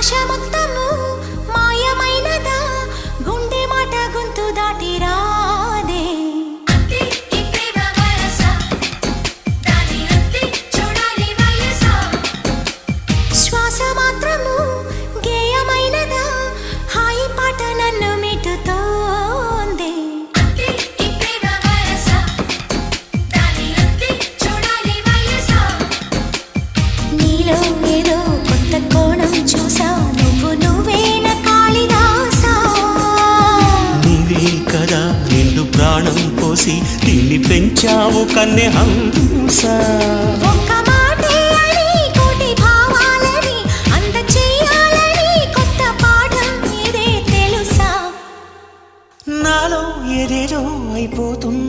ఆశ మొత్తము మాయమైనదా గుండె మాట గొంతు దాటి రాదే శ్వాస మాత్రము గేయమైనదా హాయి పాట నన్ను మిటుతోంది నీలో ఏదో కొత్త కోణం చూసా నువ్వేన కాళిదాసా నీవే కదా నిండు ప్రాణం పోసి దీన్ని పెంచావు కన్నె హంస ఒక్క మాటే అని కోటి భావాలని అంత చెయ్యాలని కొత్త పాఠం ఇదే తెలుసా నాలో ఏదేదో అయిపోతుంది